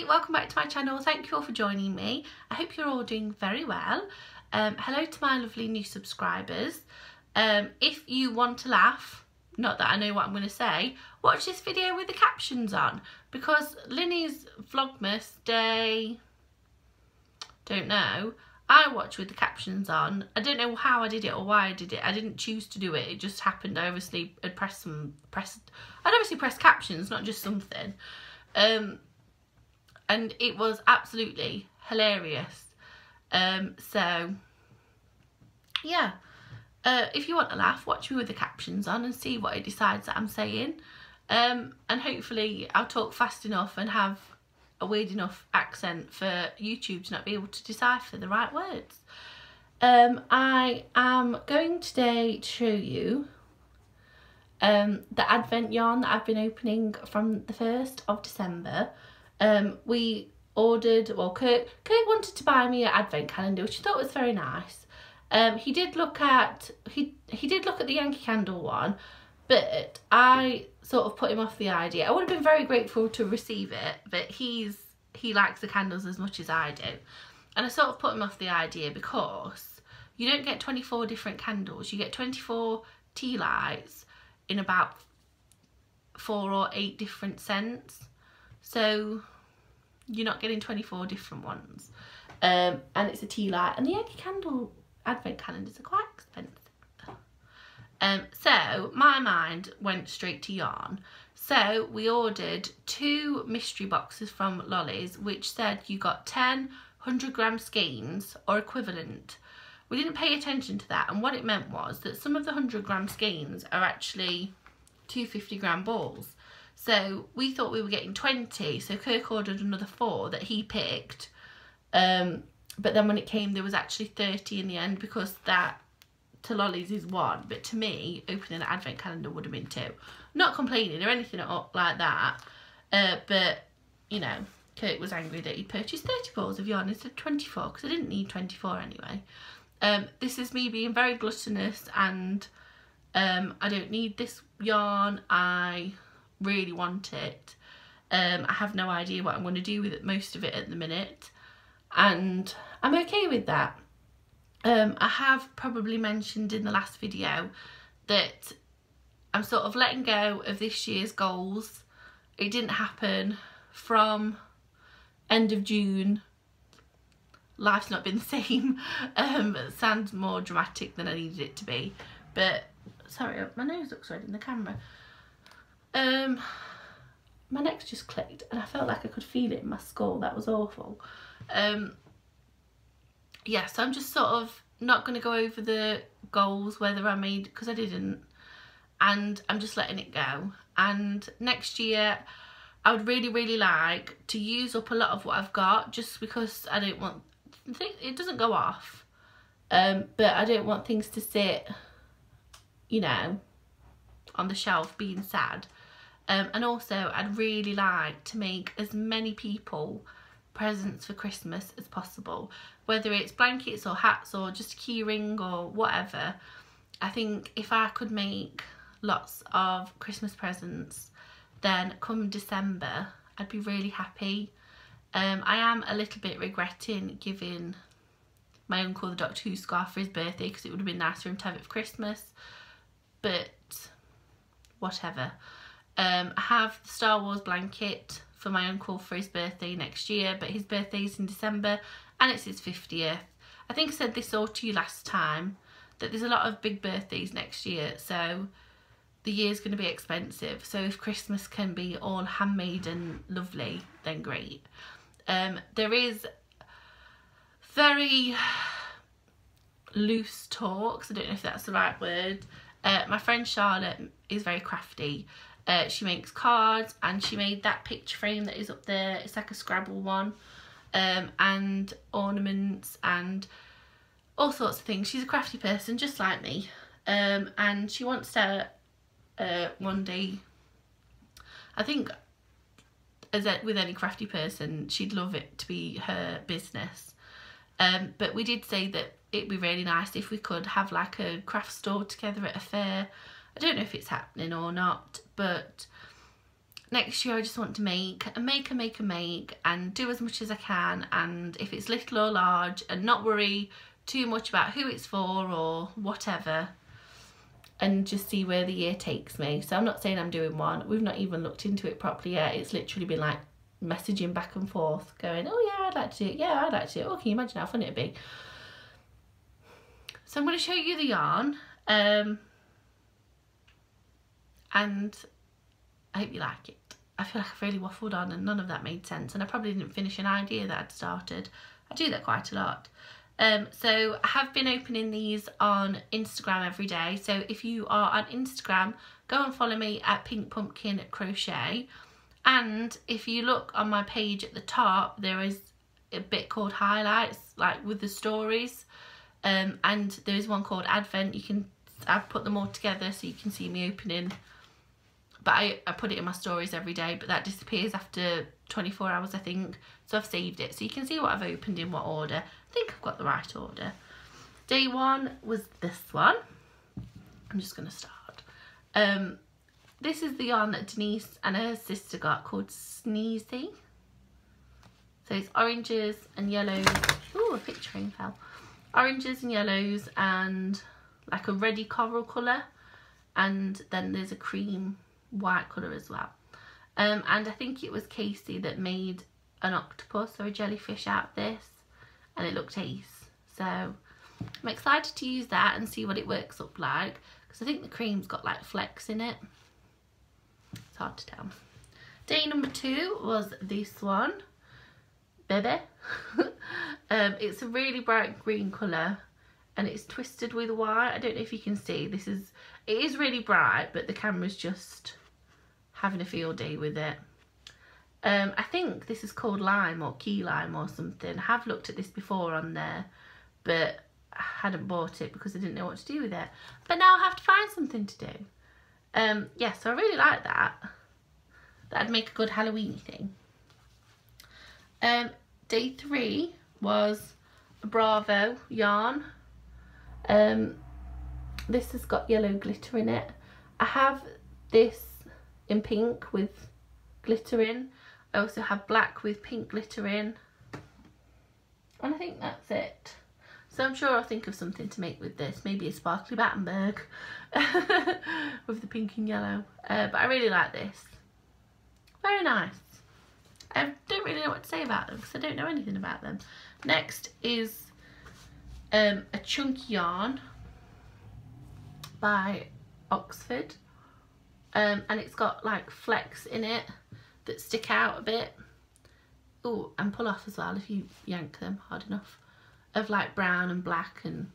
welcome back to my channel. Thank you all for joining me. I hope you're all doing very well. Hello to my lovely new subscribers. If you want to laugh, not that I know what I'm going to say, watch this video with the captions on, because Linny's Vlogmas day, don't know, I watch with the captions on. I don't know how I did it or why I did it. I didn't choose to do it. It just happened. I obviously had pressed captions, not just something. And it was absolutely hilarious. So yeah, if you want to laugh, watch me with the captions on and see what it decides that I'm saying. And hopefully I'll talk fast enough and have a weird enough accent for YouTube to not be able to decipher the right words. I am going today to show you the advent yarn that I've been opening from the 1st of December. We ordered, well, Kirk wanted to buy me an advent calendar, which I thought was very nice. He did look at the Yankee Candle one, but I sort of put him off the idea. I would have been very grateful to receive it, but he likes the candles as much as I do, and I sort of put him off the idea because you don't get 24 different candles. You get 24 tea lights in about 4 or 8 different scents, so you're not getting 24 different ones. And it's a tea light, and the Yankee Candle advent calendars are quite expensive. So my mind went straight to yarn. So we ordered 2 mystery boxes from Lolly's, which said you got 10 100-gram skeins or equivalent. We didn't pay attention to that, and what it meant was that some of the 100-gram skeins are actually 2 50-gram balls. So we thought we were getting 20, so Kirk ordered another 4 that he picked. But then when it came, there was actually 30 in the end, because that to Lolly's is 1, but to me, opening an advent calendar would have been 2. Not complaining or anything like that, but, you know, Kirk was angry that he'd purchased 30 balls of yarn instead of 24, because I didn't need 24 anyway. This is me being very gluttonous, and I don't need this yarn. I really want it. I have no idea what I'm going to do with most of it at the minute, and I'm okay with that. I have probably mentioned in the last video that I'm sort of letting go of this year's goals. It didn't happen from end of June. Life's not been the same. It sounds more dramatic than I needed it to be, but sorry, my nose looks red in the camera. My neck's just clicked and I felt like I could feel it in my skull. That was awful. Yeah, so I'm just sort of not going to go over the goals, whether I made, because I didn't, and I'm just letting it go. And next year I would really like to use up a lot of what I've got, just because I don't want, it doesn't go off, but I don't want things to sit, you know, on the shelf being sad. And also I'd really like to make as many people presents for Christmas as possible, whether it's blankets or hats or just a key ring or whatever. I think if I could make lots of Christmas presents, then come December I'd be really happy. I am a little bit regretting giving my uncle the Doctor Who scarf for his birthday, because it would have been nice for him to have it for Christmas, but whatever. I have the Star Wars blanket for my uncle for his birthday next year, but his birthday is in December and it's his 50th. I think I said this all to you last time, that there's a lot of big birthdays next year, so the year's going to be expensive. So if Christmas can be all handmade and lovely, then great. There is very loose talks, I don't know if that's the right word. My friend Charlotte is very crafty. She makes cards, and she made that picture frame that is up there. It's like a Scrabble one, and ornaments and all sorts of things. She's a crafty person just like me, and she wants to one day, I think with any crafty person, she'd love it to be her business. But we did say that it'd be really nice if we could have like a craft store together at a fair. I don't know if it's happening or not, but next year I just want to make and do as much as I can, and if it's little or large, and not worry too much about who it's for or whatever, and just see where the year takes me. So I'm not saying I'm doing one. We've not even looked into it properly yet. It's literally been like messaging back and forth going, oh yeah, I'd like to do it, yeah, I'd like to do it. Oh, can you imagine how fun it'd be? So I'm going to show you the yarn, and I hope you like it. I feel like I've really waffled on and none of that made sense, and I probably didn't finish an idea that I'd started. I do that quite a lot. So I have been opening these on Instagram every day. So if you are on Instagram, go and follow me at Pink Pumpkin Crochet. And if you look on my page at the top, there is a bit called highlights, like with the stories. And there is one called Advent. I've put them all together so you can see me opening. But I put it in my stories every day, but that disappears after 24 hours, I think. So I've saved it. So you can see what I've opened in what order. I think I've got the right order. Day one was this one. I'm just going to start. This is the yarn that Denise and her sister got, called Sneezy. So it's oranges and yellows. Ooh, a picturing fell. Oranges and yellows and like a reddy coral colour. And then there's a cream white colour as well. And I think it was Casey that made an octopus or a jellyfish out of this, and it looked ace. So I'm excited to use that and see what it works up like, because I think the cream's got like flecks in it. It's hard to tell. Day number 2 was this one, Bebe. It's a really bright green colour and it's twisted with white. I don't know if you can see, it is really bright, but the camera's just having a field day with it. I think this is called lime or key lime or something. I have looked at this before on there, but I hadn't bought it because I didn't know what to do with it. But now I have to find something to do. Yeah, so I really like that. That'd make a good Halloween thing. Day 3 was a Bravo yarn. This has got yellow glitter in it. I have this in pink with glitter in. I also have black with pink glitter in. And I think that's it. So I'm sure I'll think of something to make with this. Maybe a sparkly Battenberg with the pink and yellow. But I really like this. Very nice. I don't really know what to say about them because I don't know anything about them. Next is a chunky yarn by Oxford. And it's got like flecks in it that stick out a bit. Oh, and pull off as well if you yank them hard enough. Of like brown and black, and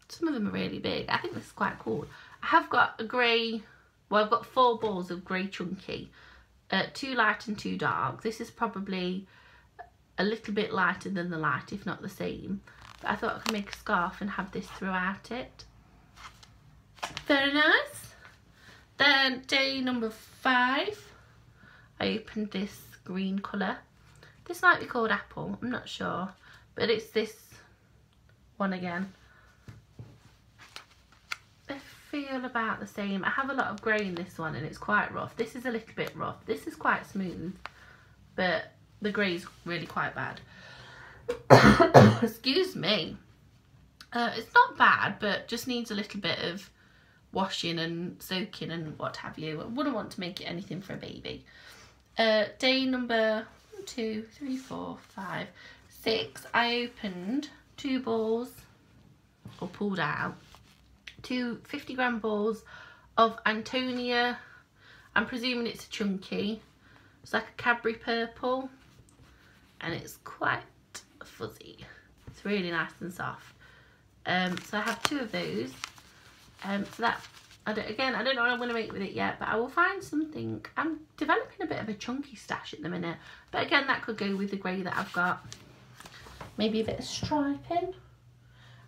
some of them are really big. I think this is quite cool. I have got a grey, well, I've got 4 balls of grey chunky. 2 light and 2 dark. This is probably a little bit lighter than the light, if not the same. But I thought I could make a scarf and have this throughout it. Very nice. Then day number 5, I opened this green colour. This might be called apple, I'm not sure. But it's this one again. They feel about the same. I have a lot of grey in this one and it's quite rough. This is a little bit rough. This is quite smooth, but the grey's really quite bad. Excuse me. It's not bad, but just needs a little bit of washing and soaking and what have you. I wouldn't want to make it anything for a baby. Day number 1, 2, 3, 4, 5, 6. I opened 2 balls, or pulled out 2 50-gram balls of Antonia. I'm presuming it's a chunky. It's like a Cadbury purple, and it's quite fuzzy. It's really nice and soft. So I have 2 of those. So that, I don't know what I'm going to make with it yet, but I will find something. I'm developing a bit of a chunky stash at the minute, but again, that could go with the grey that I've got. Maybe a bit of striping.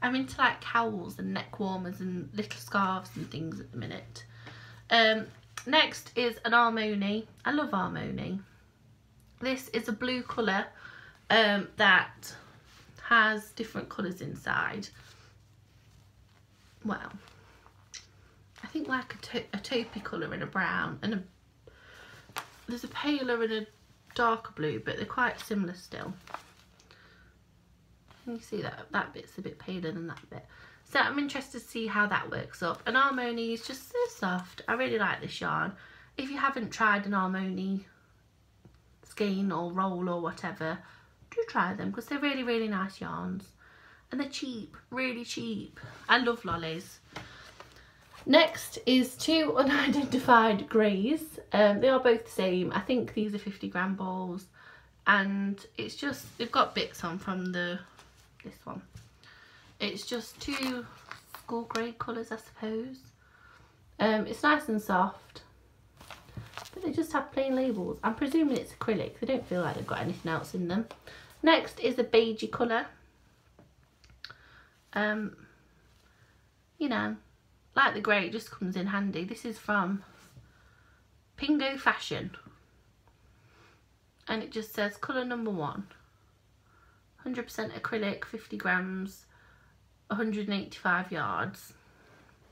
I'm into like cowls and neck warmers and little scarves and things at the minute. Next is an Armoni. I love Armoni. This is a blue colour that has different colours inside. Well, I think like a taupey colour and a brown and there's a paler and a darker blue, but they're quite similar still. Can you see that? That bit's a bit paler than that bit. So I'm interested to see how that works up. And Armoni is just so soft. I really like this yarn. If you haven't tried an Armoni skein or roll or whatever, do try them, because they're really, really nice yarns. And they're cheap, really cheap. I love lollies. Next is two unidentified greys. They are both the same. I think these are 50-gram balls. And it's just, they've got bits on from this one. It's just two school grey colours, I suppose. It's nice and soft. But they just have plain labels. I'm presuming it's acrylic. They don't feel like they've got anything else in them. Next is a beigey colour. You know, like the grey, it just comes in handy. This is from Pingo Fashion. And it just says colour number 1. 100% acrylic, 50 grams, 185 yards.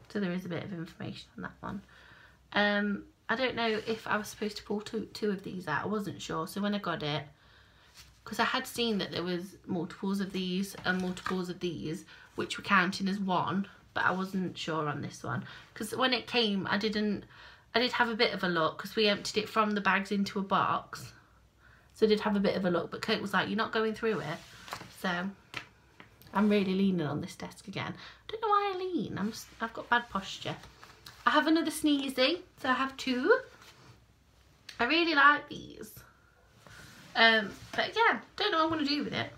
So there is a bit of information on that one. I don't know if I was supposed to pull two of these out. I wasn't sure. So when I got it, because I had seen that there was multiples of these and multiples of these, which were counting as one, but I wasn't sure on this one. Because when it came, I did have a bit of a look, because we emptied it from the bags into a box. So I did have a bit of a look, but Kate was like, you're not going through it. So I'm really leaning on this desk again. I don't know why I lean. I've got bad posture. I have another Sneezy, so I have two. I really like these. But yeah, don't know what I'm going to do with it.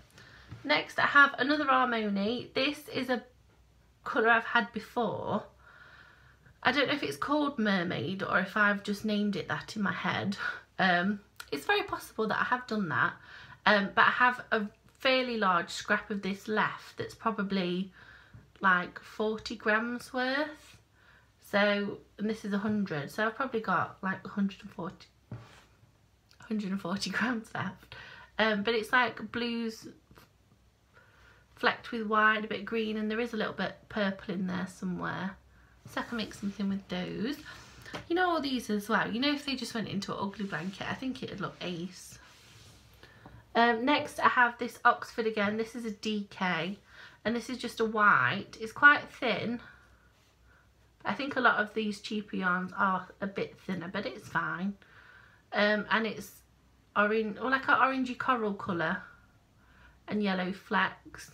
Next I have another Armoni. This is a colour I've had before. I don't know if it's called Mermaid or if I've just named it that in my head. It's very possible that I have done that. But I have a fairly large scrap of this left that's probably like 40 grams worth. So, and this is 100, so I've probably got like 140 grams left. But it's like blues flecked with white, a bit green, and there is a little bit purple in there somewhere. So I can make something with those. You know, all these as well, you know, if they just went into an ugly blanket, I think it'd look ace. Next I have this Oxford again. This is a DK, and this is just a white. It's quite thin. I think a lot of these cheaper yarns are a bit thinner, but it's fine. And it's orange, or like an orangey coral colour, and yellow flecks.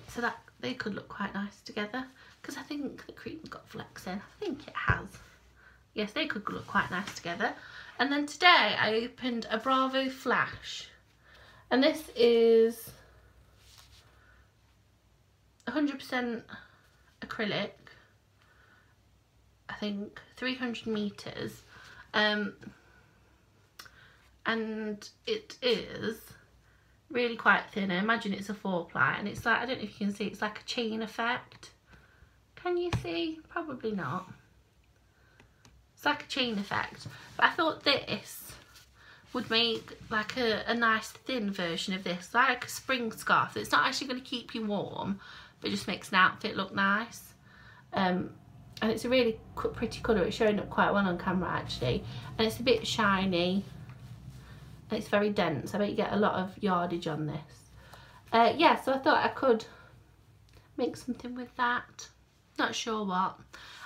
So that they could look quite nice together, because I think the cream's got flecks in. I think it has. Yes, they could look quite nice together. And then today I opened a Bravo Flash, and this is 100% acrylic, I think 300 meters, and it is really quite thin. I imagine it's a 4-ply, and it's like, I don't know if you can see, it's like a chain effect. Can you see? Probably not. It's like a chain effect, but I thought this would make like a nice thin version of this, like a spring scarf. It's not actually going to keep you warm, but it just makes an outfit look nice. And it's a really pretty colour. It's showing up quite well on camera actually, and it's a bit shiny, and it's very dense. I bet you get a lot of yardage on this. Yeah, so I thought I could make something with that. Not sure what.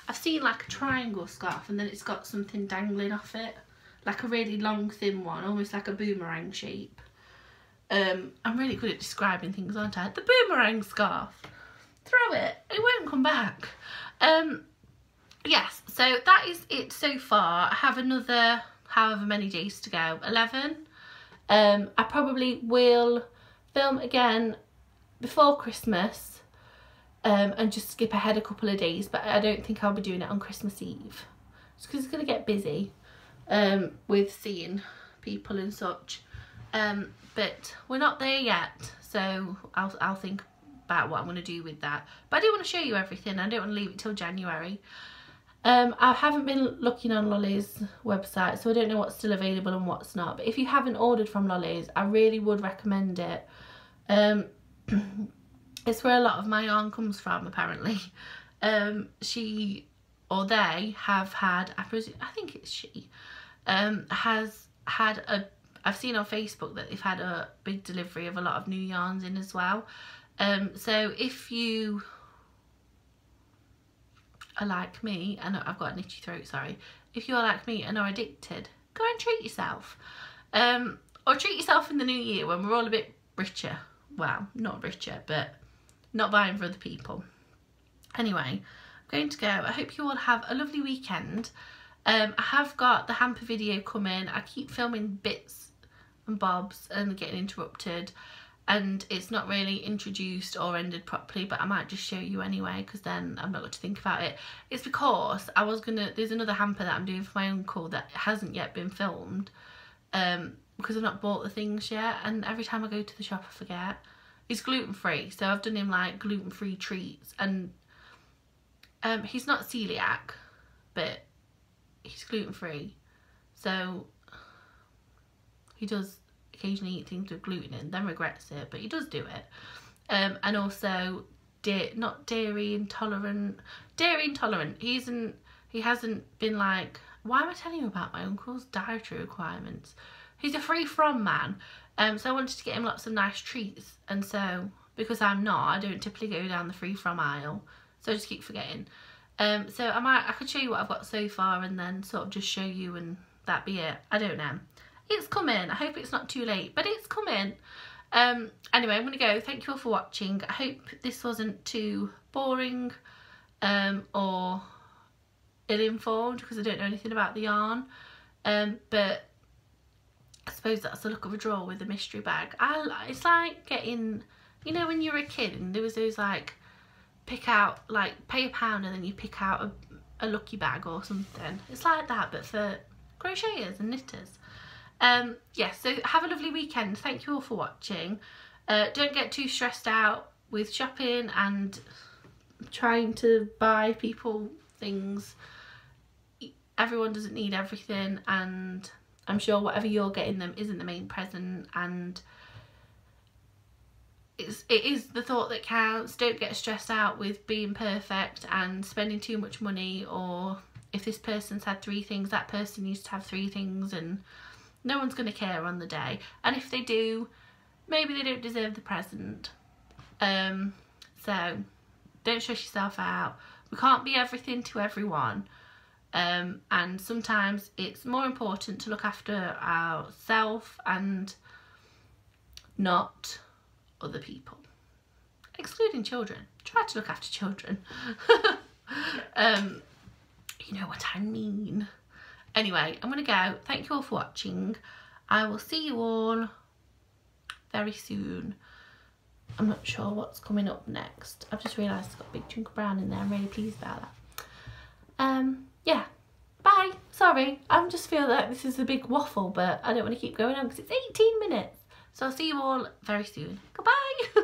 I've seen like a triangle scarf, and then it's got something dangling off it, like a really long thin one, almost like a boomerang shape. I'm really good at describing things, aren't I? The boomerang scarf. Throw it, it won't come back. Yes, so that is it so far. I have another however many days to go, 11. I probably will film again before Christmas, and just skip ahead a couple of days, but I don't think I'll be doing it on Christmas Eve. It's because it's going to get busy with seeing people and such. But we're not there yet, so I'll think about what I'm going to do with that. But I do want to show you everything. I don't want to leave it till January. I haven't been looking on Lolly's website, so I don't know what's still available and what's not. But if you haven't ordered from Lolly's, I really would recommend it. It's where a lot of my yarn comes from, apparently. She or they have had, I think it's she, has had a, I've seen on Facebook that they've had a big delivery of a lot of new yarns in as well. So if you are like me, and I've got an itchy throat, sorry, if you're like me and are addicted, go and treat yourself. Or treat yourself in the new year when we're all a bit richer. Well, not richer, but not buying for other people. Anyway, I'm going to go. I hope you all have a lovely weekend. I have got the hamper video coming. I keep filming bits and bobs and getting interrupted, and it's not really introduced or ended properly, but I might just show you anyway, because then I've not got to think about it. It's because I was gonna, there's another hamper that I'm doing for my uncle that hasn't yet been filmed, because I've not bought the things yet, and every time I go to the shop I forget. He's gluten-free, so I've done him like gluten-free treats, and he's not celiac, but he's gluten-free, so he does occasionally eat things with gluten in, then regrets it, but he does do it. And also not dairy intolerant. Dairy intolerant. He hasn't been like, why am I telling you about my uncle's dietary requirements? He's a free from man. So I wanted to get him lots of nice treats, and so because I'm not, I don't typically go down the free from aisle, so I just keep forgetting. So I could show you what I've got so far and then sort of just show you and that be it. I don't know. It's coming. I hope it's not too late, but it's coming. Anyway, I'm going to go. Thank you all for watching. I hope this wasn't too boring or ill-informed, because I don't know anything about the yarn. But I suppose that's the look of a drawer with a mystery bag. It's like getting, you know, when you were a kid and there was those like pick out, like pay £1 and then you pick out a lucky bag or something. It's like that, but for crocheters and knitters. Yeah, so have a lovely weekend. Thank you all for watching. Don't get too stressed out with shopping and trying to buy people things. Everyone doesn't need everything, and I'm sure whatever you're getting them isn't the main present, and it is the thought that counts. Don't get stressed out with being perfect and spending too much money, or if this person's had 3 things, that person needs to have 3 things, and no one's going to care on the day. And if they do, maybe they don't deserve the present. So don't stress yourself out. We can't be everything to everyone. And sometimes it's more important to look after ourselves and not other people, excluding children. Try to look after children. You know what I mean. Anyway, I'm gonna go. Thank you all for watching. I will see you all very soon. I'm not sure what's coming up next. I've just realised it's got a big chunk of brown in there. I'm really pleased about that. Yeah, bye. Sorry, I just feel like this is a big waffle, but I don't want to keep going on because it's 18 minutes. So I'll see you all very soon. Goodbye.